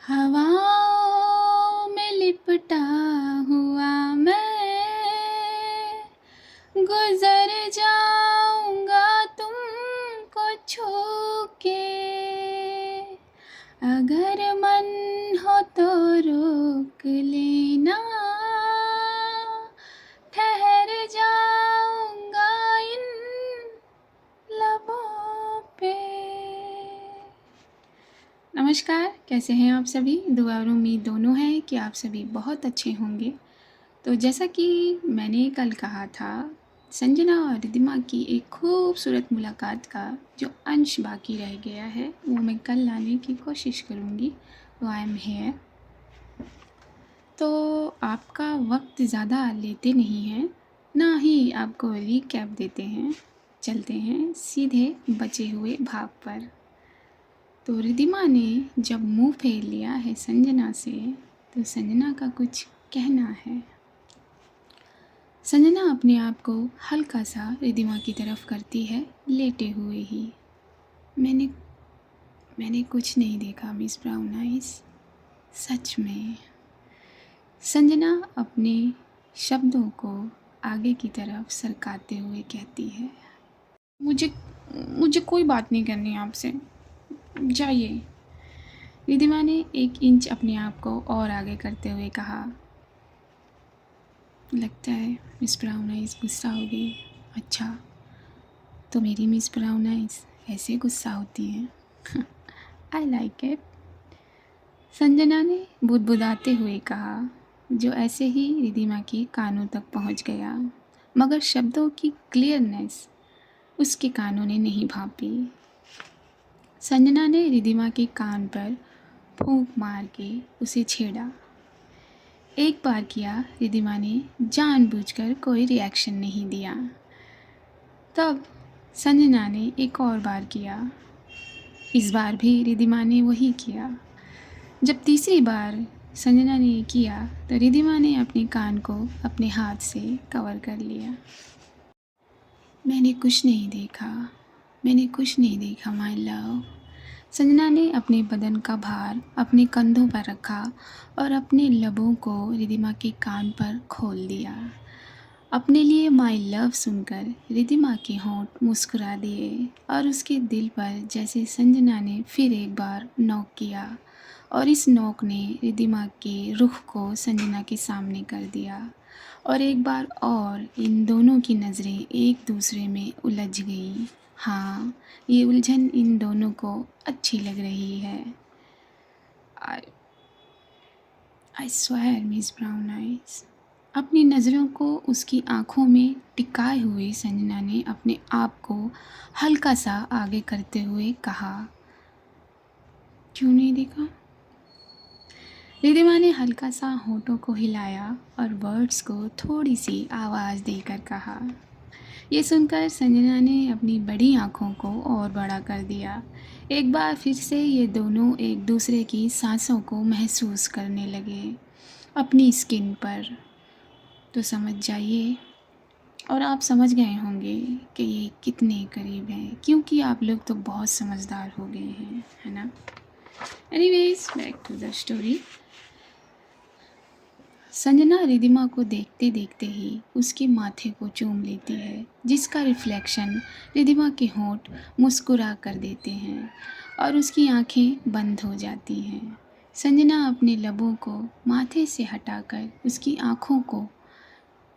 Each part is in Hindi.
हवाओं में लिपटा हुआ मैं गुजर जाऊंगा तुमको छू के। अगर मन हो तो रोक लेना, ठहर जाऊंगा इन लबों पे। नमस्कार, कैसे हैं आप सभी? दुआ और उम्मीद दोनों है कि आप सभी बहुत अच्छे होंगे। तो जैसा कि मैंने कल कहा था, संजना और रिद्धिमा की एक खूबसूरत मुलाकात का जो अंश बाकी रह गया है वो मैं कल लाने की कोशिश करूँगी। तो आई एम हेयर। तो आपका वक्त ज़्यादा लेते नहीं हैं, ना ही आपको रीकैप देते हैं, चलते हैं सीधे बचे हुए भाग पर। तो रिद्धिमा ने जब मुंह फेर लिया है संजना से, तो संजना का कुछ कहना है। संजना अपने आप को हल्का सा रिद्धिमा की तरफ करती है, लेटे हुए ही। मैंने कुछ नहीं देखा मिस ब्राउन आइज, सच में। संजना अपने शब्दों को आगे की तरफ सरकाते हुए कहती है, मुझे कोई बात नहीं करनी आपसे, जाइए। रिद्धिमा ने 1 इंच अपने आप को और आगे करते हुए कहा। लगता है मिस ब्राउन आइज गुस्सा हो गई। अच्छा, तो मेरी मिस ब्राउन आइज ऐसे गुस्सा होती हैं। आई लाइक इट, संजना ने बुदबुदाते हुए कहा, जो ऐसे ही रिद्धिमा के कानों तक पहुंच गया, मगर शब्दों की क्लियरनेस उसके कानों ने नहीं भांपी। संजना ने रिद्धिमा के कान पर फूंक मार के उसे छेड़ा। एक बार किया, रिद्धिमा ने जानबूझकर कोई रिएक्शन नहीं दिया। तब संजना ने एक और बार किया। इस बार भी रिद्धिमा ने वही किया। जब तीसरी बार संजना ने किया तो रिद्धिमा ने अपने कान को अपने हाथ से कवर कर लिया। मैंने कुछ नहीं देखा माय लव। संजना ने अपने बदन का भार अपने कंधों पर रखा और अपने लबों को रिद्धिमा के कान पर खोल दिया। अपने लिए माय लव सुनकर रिद्धिमा के होंठ मुस्कुरा दिए और उसके दिल पर जैसे संजना ने फिर एक बार नॉक किया, और इस नॉक ने रिद्धिमा के रुख को संजना के सामने कर दिया। और एक बार और इन दोनों की नज़रें एक दूसरे में उलझ गईं। हाँ, ये उलझन इन दोनों को अच्छी लग रही है। I swear miss brown eyes. अपनी नज़रों को उसकी आंखों में टिकाए हुए संजना ने अपने आप को हल्का सा आगे करते हुए कहा, क्यों नहीं देखा? रिद्धिमा ने हल्का सा होठों को हिलाया और वर्ड्स को थोड़ी सी आवाज़ देकर कहा। ये सुनकर संजना ने अपनी बड़ी आंखों को और बड़ा कर दिया। एक बार फिर से ये दोनों एक दूसरे की सांसों को महसूस करने लगे अपनी स्किन पर। तो समझ जाइए, और आप समझ गए होंगे कि ये कितने करीब हैं, क्योंकि आप लोग तो बहुत समझदार हो गए हैं, है ना? Anyways, back to the story. Sanjana Riddhima को देखते देखते ही उसके माथे को चूम लेती है, जिसका रिफ्लेक्शन रिद्धिमा के होंठ मुस्कुरा कर देते हैं और उसकी आंखें बंद हो जाती हैं। संजना अपने लबों को माथे से हटाकर उसकी आंखों को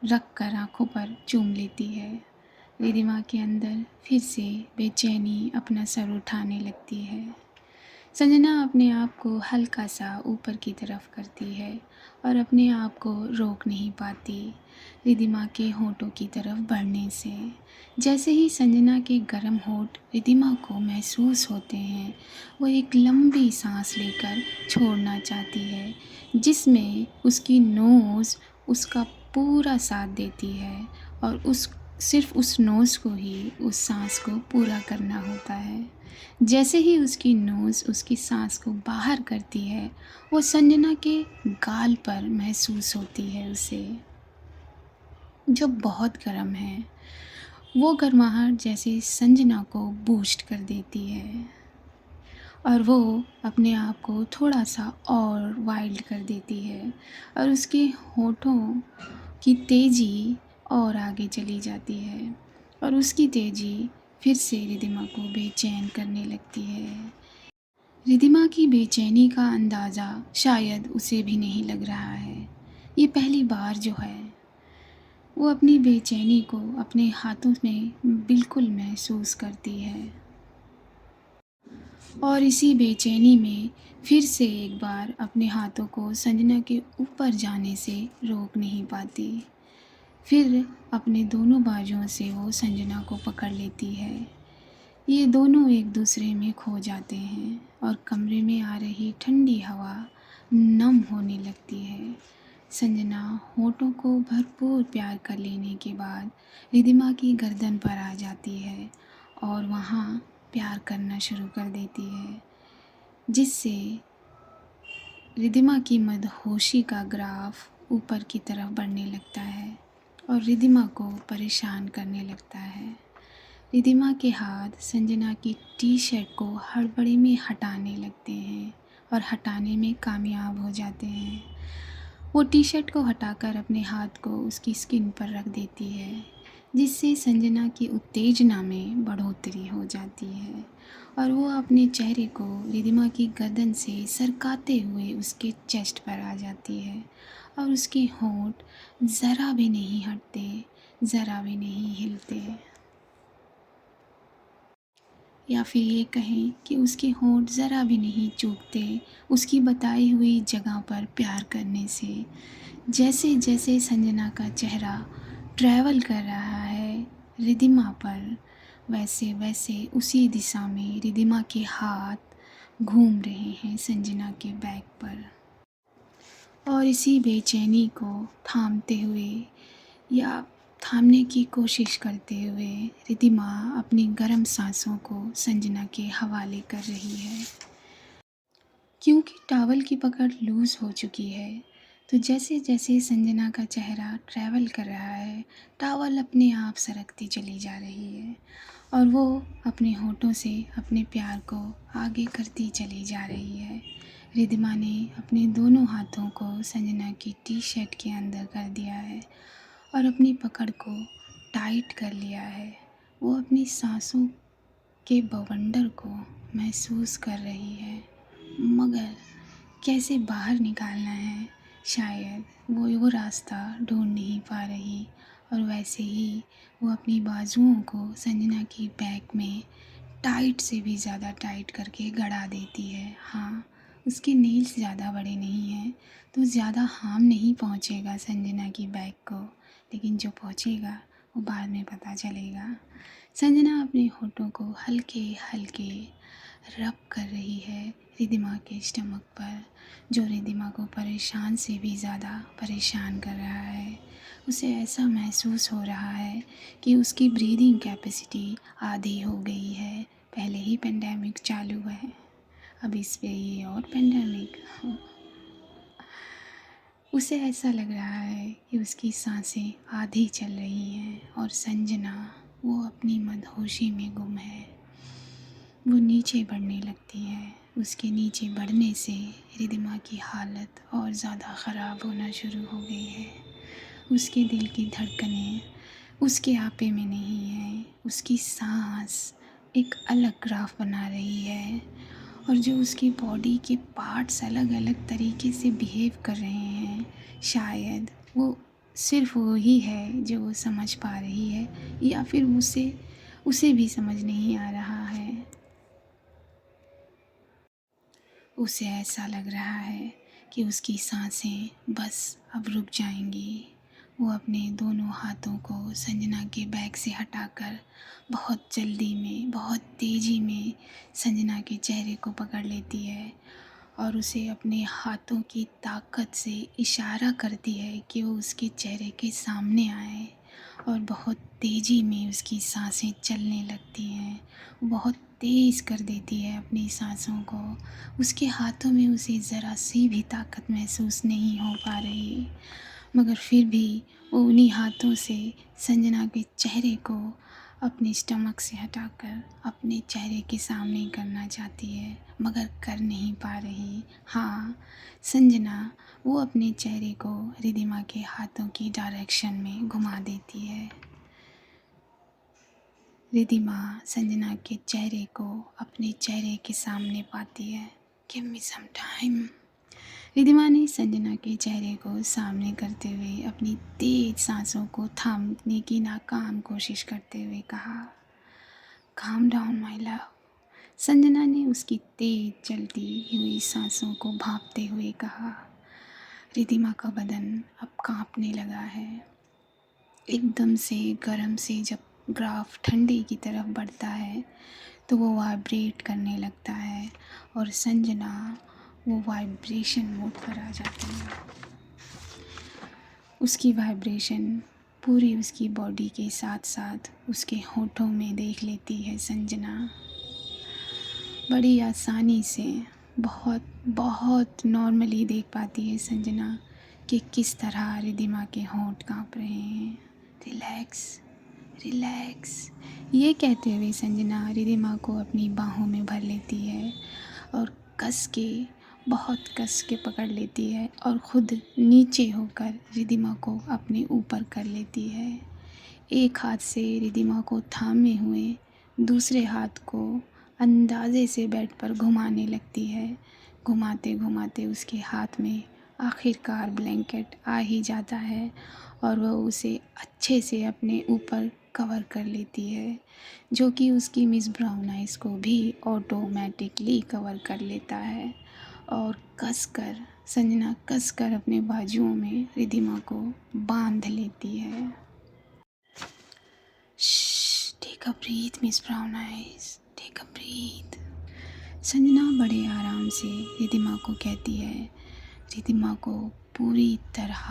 रख कर आंखों पर चूम लेती है। रिद्धिमा के अंदर फिर से बेचैनी अपना सर उठाने लगती है। संजना अपने आप को हल्का सा ऊपर की तरफ करती है और अपने आप को रोक नहीं पाती रिद्धिमा के होठों की तरफ बढ़ने से। जैसे ही संजना के गर्म होठ रिद्धिमा को महसूस होते हैं, वो एक लंबी सांस लेकर छोड़ना चाहती है, जिसमें उसकी नोज़ उसका पूरा साथ देती है और सिर्फ उस नोज़ को ही उस सांस को पूरा करना होता है। जैसे ही उसकी नोज़ उसकी सांस को बाहर करती है, वो संजना के गाल पर महसूस होती है उसे, जो बहुत गर्म है। वो गर्माहट जैसे संजना को बूस्ट कर देती है और वो अपने आप को थोड़ा सा और वाइल्ड कर देती है और उसके होठों की तेज़ी और आगे चली जाती है और उसकी तेज़ी फिर से रिधिमा को बेचैन करने लगती है। रिधिमा की बेचैनी का अंदाज़ा शायद उसे भी नहीं लग रहा है। ये पहली बार जो है वो अपनी बेचैनी को अपने हाथों में बिल्कुल महसूस करती है और इसी बेचैनी में फिर से एक बार अपने हाथों को संजना के ऊपर जाने से रोक नहीं पाती। फिर अपने दोनों बाजुओं से वो संजना को पकड़ लेती है। ये दोनों एक दूसरे में खो जाते हैं और कमरे में आ रही ठंडी हवा नम होने लगती है। संजना होठों को भरपूर प्यार कर लेने के बाद रिधिमा की गर्दन पर आ जाती है और वहाँ प्यार करना शुरू कर देती है, जिससे रिधिमा की मदहोशी का ग्राफ ऊपर की तरफ बढ़ने लगता है और रिधिमा को परेशान करने लगता है। रिधिमा के हाथ संजना की टी शर्ट को हड़बड़ी में हटाने लगते हैं और हटाने में कामयाब हो जाते हैं। वो टी शर्ट को हटाकर अपने हाथ को उसकी स्किन पर रख देती है, जिससे संजना की उत्तेजना में बढ़ोतरी हो जाती है और वो अपने चेहरे को रिधिमा की गर्दन से सरकाते हुए उसके चेस्ट पर आ जाती है और उसके होंठ ज़रा भी नहीं हटते, ज़रा भी नहीं हिलते, या फिर ये कहें कि उसके होंठ ज़रा भी नहीं चूकते उसकी बताई हुई जगह पर प्यार करने से। जैसे जैसे संजना का चेहरा ट्रैवल कर रहा है रिधिमा पर, वैसे वैसे उसी दिशा में रिधिमा के हाथ घूम रहे हैं संजना के बैक पर और इसी बेचैनी को थामते हुए या थामने की कोशिश करते हुए रिधिमा अपनी गर्म सांसों को संजना के हवाले कर रही है। क्योंकि टॉवल की पकड़ लूज़ हो चुकी है, तो जैसे जैसे संजना का चेहरा ट्रैवल कर रहा है टॉवल अपने आप सरकती चली जा रही है और वो अपने होठों से अपने प्यार को आगे करती चली जा रही है। रिधिमा ने अपने दोनों हाथों को संजना की टी शर्ट के अंदर कर दिया है और अपनी पकड़ को टाइट कर लिया है। वो अपनी सांसों के बवंडर को महसूस कर रही है, मगर कैसे बाहर निकालना है शायद वो रास्ता ढूंढ नहीं पा रही और वैसे ही वो अपनी बाजुओं को संजना की बैक में टाइट से भी ज़्यादा टाइट करके गड़ा देती है। हाँ, उसके नेल्स ज़्यादा बड़े नहीं हैं तो ज़्यादा हार्म नहीं पहुँचेगा संजना की बैक को, लेकिन जो पहुँचेगा वो बाद में पता चलेगा। संजना अपने होठों को हल्के हल्के रब कर रही है रिधिमा के स्टमक पर, जो रिधिमा को परेशान से भी ज़्यादा परेशान कर रहा है। उसे ऐसा महसूस हो रहा है कि उसकी ब्रीदिंग कैपेसिटी आधी हो गई है। पहले ही पेंडेमिक चालू है, अब इस पे ये और पेंडेमिक। उसे ऐसा लग रहा है कि उसकी सांसें आधी चल रही हैं और संजना वो अपनी मदहोशी में गुम है। वो नीचे बढ़ने लगती है। उसके नीचे बढ़ने से रिधिमा की हालत और ज़्यादा ख़राब होना शुरू हो गई है। उसके दिल की धड़कनें उसके आपे में नहीं है। उसकी सांस एक अलग ग्राफ बना रही है और जो उसकी बॉडी के पार्ट्स अलग अलग तरीके से बिहेव कर रहे हैं, शायद वो सिर्फ वो ही है जो वो समझ पा रही है या फिर उसे भी समझ नहीं आ रहा है। उसे ऐसा लग रहा है कि उसकी सांसें बस अब रुक जाएंगी। वो अपने दोनों हाथों को संजना के बैग से हटाकर बहुत जल्दी में, बहुत तेज़ी में संजना के चेहरे को पकड़ लेती है और उसे अपने हाथों की ताकत से इशारा करती है कि वो उसके चेहरे के सामने आए और बहुत तेज़ी में उसकी सांसें चलने लगती हैं। वो बहुत तेज़ कर देती है अपनी सांसों को। उसके हाथों में उसे ज़रा सी भी ताकत महसूस नहीं हो पा रही, मगर फिर भी वो उन्हीं हाथों से संजना के चेहरे को अपने स्टमक से हटाकर अपने चेहरे के सामने करना चाहती है मगर कर नहीं पा रही। हाँ, संजना वो अपने चेहरे को रिद्धिमा के हाथों की डायरेक्शन में घुमा देती है। रिद्धिमा संजना के चेहरे को अपने चेहरे के सामने पाती है। Give me some time. Riddhima ने संजना के चेहरे को सामने करते हुए अपनी तेज सांसों को थामने की नाकाम कोशिश करते हुए कहा, calm down my love. Sanjana ने उसकी तेज चलती हुई सांसों को भांपते हुए कहा। रिद्धिमा का बदन अब कांपने लगा है। एकदम से गर्म से जब ग्राफ ठंडे की तरफ बढ़ता है तो वो वाइब्रेट करने लगता है और संजना वो वाइब्रेशन मोड पर आ जाती है। उसकी वाइब्रेशन पूरी उसकी बॉडी के साथ साथ उसके होठों में देख लेती है संजना। बड़ी आसानी से बहुत बहुत नॉर्मली देख पाती है संजना कि किस तरह रिद्धिमा के होंठ कांप रहे हैं। रिलैक्स रिलैक्स, ये कहते हुए संजना रिद्धिमा को अपनी बाहों में भर लेती है और बहुत कस के पकड़ लेती है और ख़ुद नीचे होकर रिद्धिमा को अपने ऊपर कर लेती है। एक हाथ से रिद्धिमा को थामे हुए दूसरे हाथ को अंदाज़े से बेड पर घुमाने लगती है। घुमाते घुमाते उसके हाथ में आखिरकार ब्लैंकेट आ ही जाता है और वह उसे अच्छे से अपने ऊपर कवर कर लेती है, जो कि उसकी मिस ब्राउन आइज़ को भी ऑटोमेटिकली कवर कर लेता है। और संजना कसकर अपने बाजुओं में रिद्धिमा को बांध लेती है। Take a breath miss brown eyes, take a breath. Sanjana बड़े आराम से रिद्धिमा को कहती है। रिद्धिमा को पूरी तरह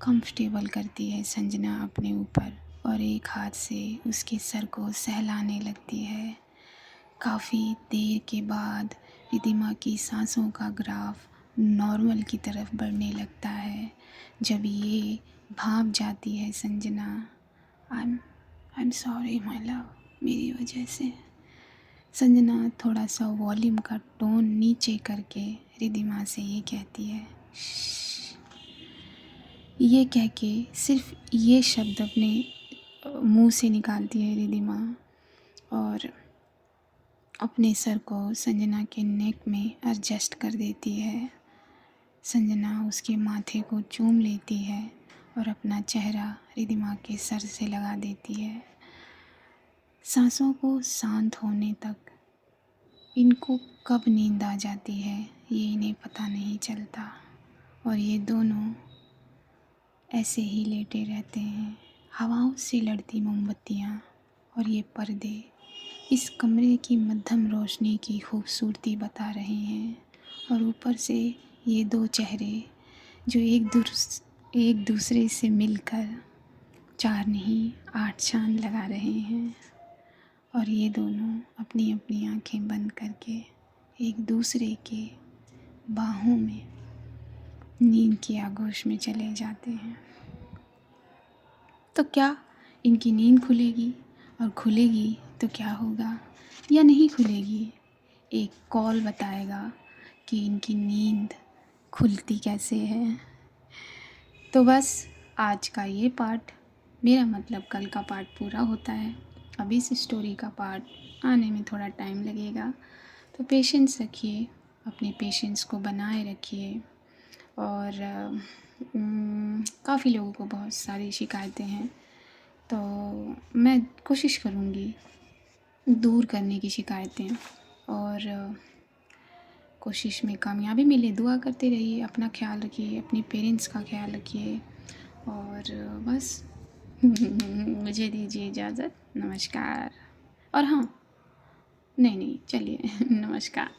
कंफर्टेबल करती है संजना अपने ऊपर और एक हाथ से उसके सर को सहलाने लगती है। काफ़ी देर के बाद रिद्धिमा की सांसों का ग्राफ नॉर्मल की तरफ बढ़ने लगता है। जब ये भाप जाती है Sanjana, I am sorry my love, मेरी वजह से। संजना थोड़ा सा वॉल्यूम का टोन नीचे करके रिद्धिमा से ये कहती है। ये कह के सिर्फ ये शब्द अपने मुंह से निकालती है रिद्धिमा और अपने सर को संजना के नेक में एडजस्ट कर देती है। संजना उसके माथे को चूम लेती है और अपना चेहरा रिद्धिमा के सर से लगा देती है। सांसों को शांत होने तक इनको कब नींद आ जाती है ये इन्हें पता नहीं चलता और ये दोनों ऐसे ही लेटे रहते हैं। हवाओं से लड़ती मोमबत्तियाँ और ये पर्दे इस कमरे की मध्यम रोशनी की खूबसूरती बता रहे हैं और ऊपर से ये दो चेहरे जो एक दूसरे से मिलकर 4 नहीं 8 चाँद लगा रहे हैं और ये दोनों अपनी अपनी आंखें बंद करके एक दूसरे के बाहों में नींद की आगोश में चले जाते हैं। तो क्या इनकी नींद खुलेगी और खुलेगी तो क्या होगा या नहीं खुलेगी, एक कॉल बताएगा कि इनकी नींद खुलती कैसे है। तो बस आज का ये पार्ट, मेरा मतलब कल का पार्ट पूरा होता है। अब इस स्टोरी का पार्ट आने में थोड़ा टाइम लगेगा, तो पेशेंस रखिए, अपने पेशेंस को बनाए रखिए। और काफ़ी लोगों को बहुत सारी शिकायतें हैं, तो मैं कोशिश करूँगी दूर करने की शिकायतें और कोशिश में कामयाबी मिले। दुआ करते रहिए, अपना ख्याल रखिए, अपने पेरेंट्स का ख्याल रखिए और बस मुझे दीजिए इजाज़त। नमस्कार। और हाँ, नहीं चलिए नमस्कार।